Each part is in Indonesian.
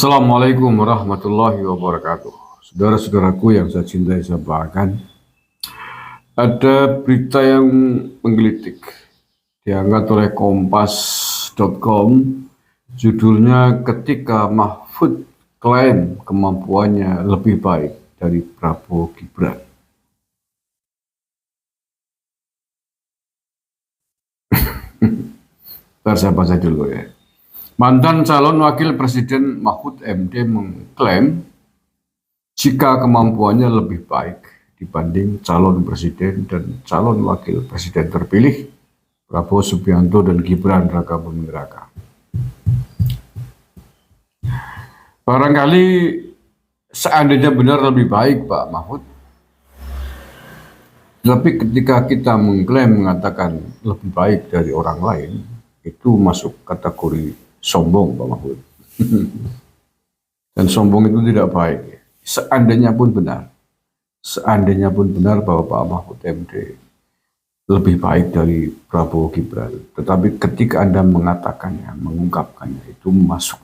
Assalamualaikum warahmatullahi wabarakatuh. Saudara-saudaraku yang saya cintai, saya banggakan. Ada berita yang menggelitik diangkat oleh kompas.com, judulnya ketika Mahfud klaim kemampuannya lebih baik dari Prabowo Gibran. Saya baca dulu ya. Mantan calon wakil presiden Mahfud MD mengklaim jika kemampuannya lebih baik dibanding calon presiden dan calon wakil presiden terpilih Prabowo Subianto dan Gibran Raka Buming Raka. Barangkali seandainya benar lebih baik Pak Mahfud, tapi ketika kita mengatakan lebih baik dari orang lain, itu masuk kategori sombong Pak Mahfud. Dan sombong itu tidak baik. Seandainya pun benar bahwa Pak Mahfud MD lebih baik dari Prabowo Gibran, tetapi ketika Anda mengatakannya, mengungkapkannya, itu masuk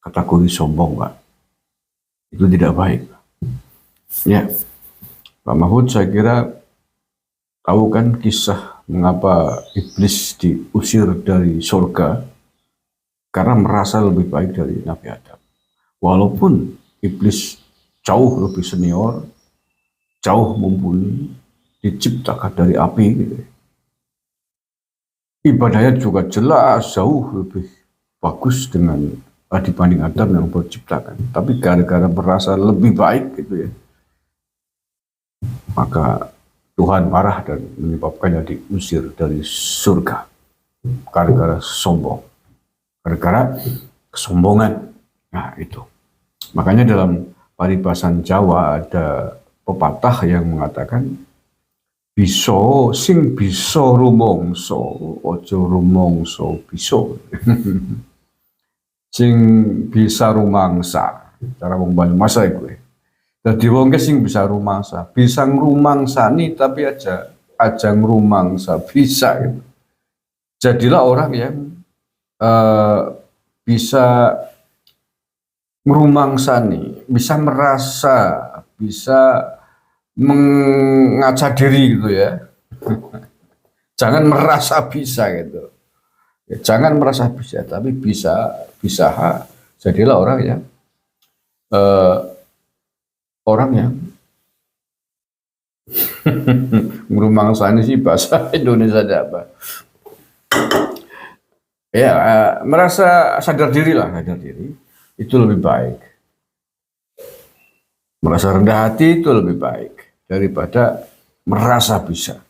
kategori sombong Pak. Itu tidak baik. Ya, Pak Mahfud saya kira tahu kan kisah mengapa iblis diusir dari surga, karena merasa lebih baik dari Nabi Adam. Walaupun iblis jauh lebih senior, jauh mumpuni, diciptakan dari api gitu. Ibadahnya juga jelas jauh lebih bagus dibanding Adam yang baru diciptakan. Tapi gara-gara merasa lebih baik gitu ya, maka Tuhan marah dan menyebabkannya diusir dari surga gara-gara sombong, gara-gara kesombongan. Nah itu, makanya dalam paribasan Jawa ada pepatah yang mengatakan biso sing biso rumongso ojo rumongso biso. Sing bisa rumangsa, cara membantu masa itu. Jadi wong sing bisa rumangsa, bisa ngrumangsani tapi aja ngrumangsa bisa gitu. Jadilah orang yang bisa ngrumangsani, bisa merasa, bisa mengaca diri gitu ya. Jangan merasa bisa gitu. Ya, jangan merasa bisa, tapi bisa. Jadilah orang yang ngrumangsani sih bahasa Indonesia ada apa? Ya, merasa sadar diri itu lebih baik. Merasa rendah hati itu lebih baik daripada merasa bisa.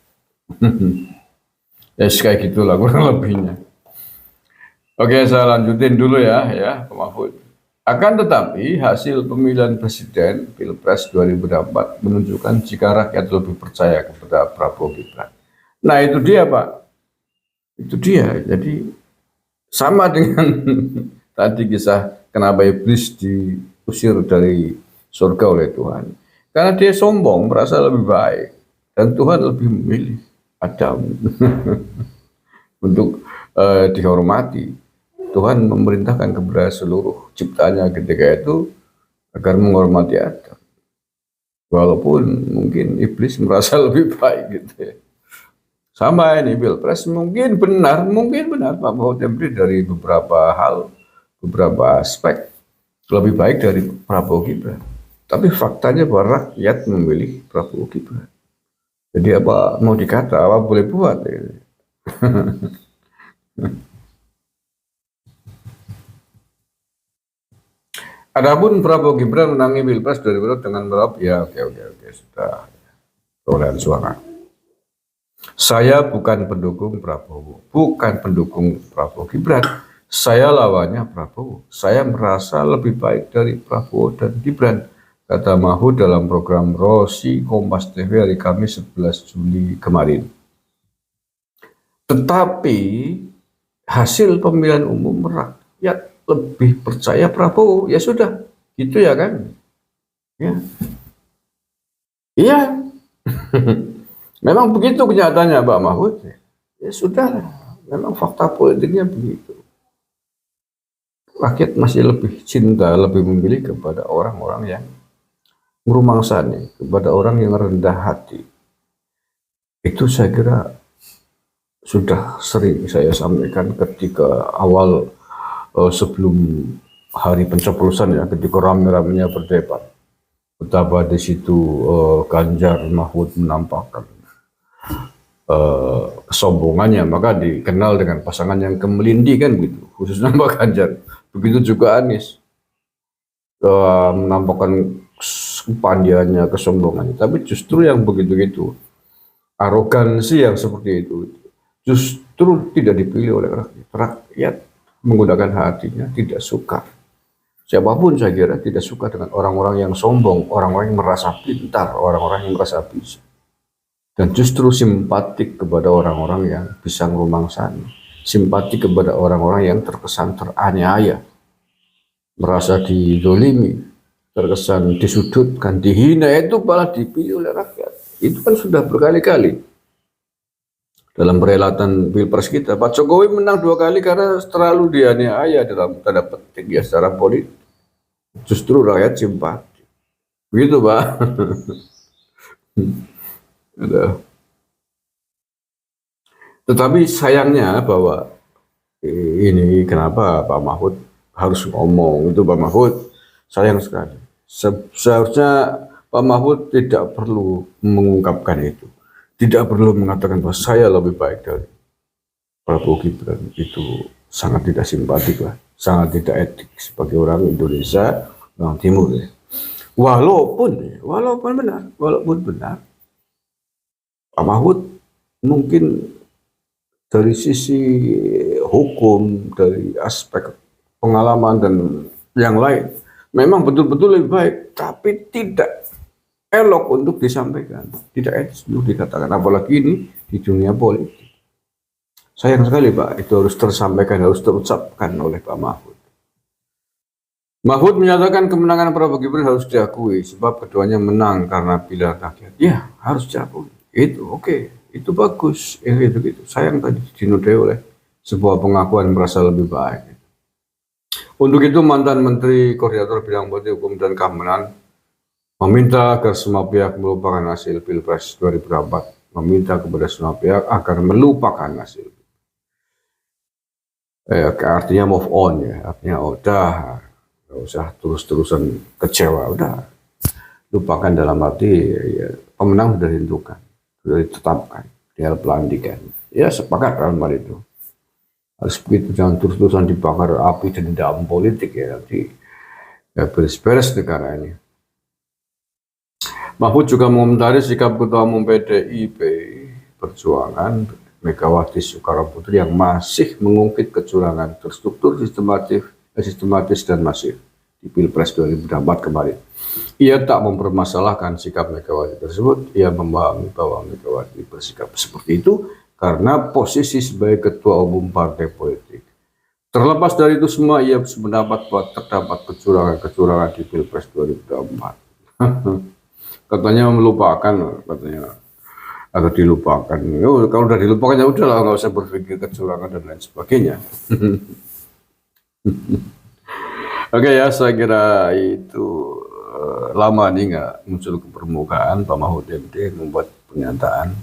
Ya kayak gitulah kurang lebihnya. Oke, saya lanjutin dulu ya Pak Mahfud. Akan tetapi hasil pemilihan presiden Pilpres 2024 menunjukkan jika rakyat lebih percaya kepada Prabowo Gibran. Nah itu dia Pak, itu dia. Jadi sama dengan tadi kisah kenapa iblis diusir dari surga oleh Tuhan. Karena dia sombong, merasa lebih baik. Dan Tuhan lebih memilih Adam untuk dihormati. Tuhan memerintahkan kepada seluruh ciptaannya ketika itu agar menghormati Adam. Walaupun mungkin iblis merasa lebih baik gitu ya. Sama ini Pilpres mungkin benar Pak Mahfud MD dari beberapa hal, beberapa aspek lebih baik dari Prabowo Gibran. Tapi faktanya bahwa rakyat memilih Prabowo Gibran. Jadi apa mau dikata, apa boleh buat gitu. Adapun Prabowo Gibran menangi Pilpres 2024 dengan meraup, ya oke, sudah perolehan suara. Saya bukan pendukung Prabowo Gibran. Saya lawannya Prabowo. Saya merasa lebih baik dari Prabowo dan Gibran, kata Mahfud dalam program Rosi Kompas TV hari Kamis 11 Juli kemarin. Tetapi hasil pemilihan umum rakyat lebih percaya Prabowo, ya sudah, gitu ya kan? Ya, iya, memang begitu kenyataannya Pak Mahfud. Ya sudah, memang fakta politiknya begitu. rakyat masih lebih cinta, lebih memilih kepada orang-orang yang merumangsani, kepada orang yang rendah hati. Itu saya kira sudah sering saya sampaikan ketika awal sebelum hari pencoblosan ya, ketika rame-ramenya berdebat. Betapa di situ Ganjar Mahfud menampakkan kesombongannya, maka dikenal dengan pasangan yang kemelindi kan gitu, khususnya Mbak Ganjar. Begitu juga Anies menampakkan kepandiannya, kesombongannya. Tapi justru yang begitu-gitu, arogansi yang seperti itu, justru tidak dipilih oleh rakyat. Rakyat menggunakan hatinya, tidak suka. Siapapun saya kira tidak suka dengan orang-orang yang sombong, orang-orang yang merasa pintar, orang-orang yang merasa bisa. Dan justru simpatik kepada orang-orang yang bisa merumangsani, simpatik kepada orang-orang yang terkesan teraniaya, merasa didolimi, terkesan disudutkan, dihina, itu malah dipilih oleh rakyat. Itu kan sudah berkali-kali. Dalam perhelatan Pilpres kita, Pak Jokowi menang 2 kali karena terlalu dianiaya dalam tanda petik ya secara politik. Justru rakyat simpati. Begitu, Pak. Tetapi sayangnya bahwa ini kenapa Pak Mahfud harus ngomong itu, Pak Mahfud, sayang sekali. Seharusnya Pak Mahfud tidak perlu mengungkapkan itu. Tidak perlu mengatakan bahwa saya lebih baik dari Prabowo Gibran. Itu sangat tidak simpatik lah, sangat tidak etik sebagai orang Indonesia, orang Timur ya. Walaupun benar, Pak Mahfud mungkin dari sisi hukum, dari aspek pengalaman dan yang lain, memang betul-betul lebih baik, tapi tidak elok untuk disampaikan, tidak etis untuk dikatakan, apalagi ini di dunia politik. Sayang sekali Pak, itu harus tersampaikan, harus terucapkan oleh Pak Mahfud. Mahfud menyatakan kemenangan Prabowo Gibran harus diakui, sebab keduanya menang karena pilihan rakyat. Ya, harus diakui. Itu oke, itu bagus, itu. Sayang tadi dinodai oleh sebuah pengakuan merasa lebih baik. Untuk itu mantan Menteri Koordinator Bidang Politik Hukum dan Keamanan meminta agar semua pihak melupakan hasil Pilpres 2024, meminta kepada semua pihak agar melupakan hasil. Artinya move on ya, artinya udah, nggak usah terus-terusan kecewa, udah lupakan dalam arti ya, pemenang sudah ditentukan, sudah ditetapkan, tinggal pelantikan. Ya sepakat dalam hal itu. Harus begitu, jangan terus-terusan dibakar api dendam politik ya, nanti ya beres-beres negara ini. Mahfud juga mengomentari sikap Ketua Umum PDIP Perjuangan Megawati Soekarno Putri yang masih mengungkit kecurangan terstruktur, sistematis dan masif di Pilpres 2024 kemarin. Ia tak mempermasalahkan sikap Megawati tersebut. Ia memahami bahwa Megawati bersikap seperti itu karena posisi sebagai Ketua Umum partai politik. Terlepas dari itu semua, ia mendapat bahwa terdapat kecurangan di Pilpres 2024. Katanya melupakan, katanya atau dilupakan. Kalau udah dilupakan ya udahlah, nggak usah berpikir kecurangan dan lain sebagainya. Oke ya, saya kira itu lama nih nggak muncul ke permukaan Pak Mahfud MD membuat pernyataan.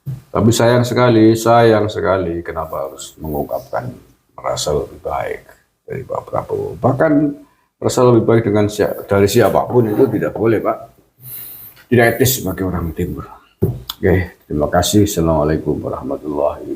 Tapi sayang sekali kenapa harus mengungkapkan merasa lebih baik dari Pak Prabowo. Bahkan merasa lebih baik dari siapapun itu tidak boleh Pak. Tidak etis sebagai orang Timur. Oke, terima kasih. Assalamualaikum warahmatullahi wabarakatuh.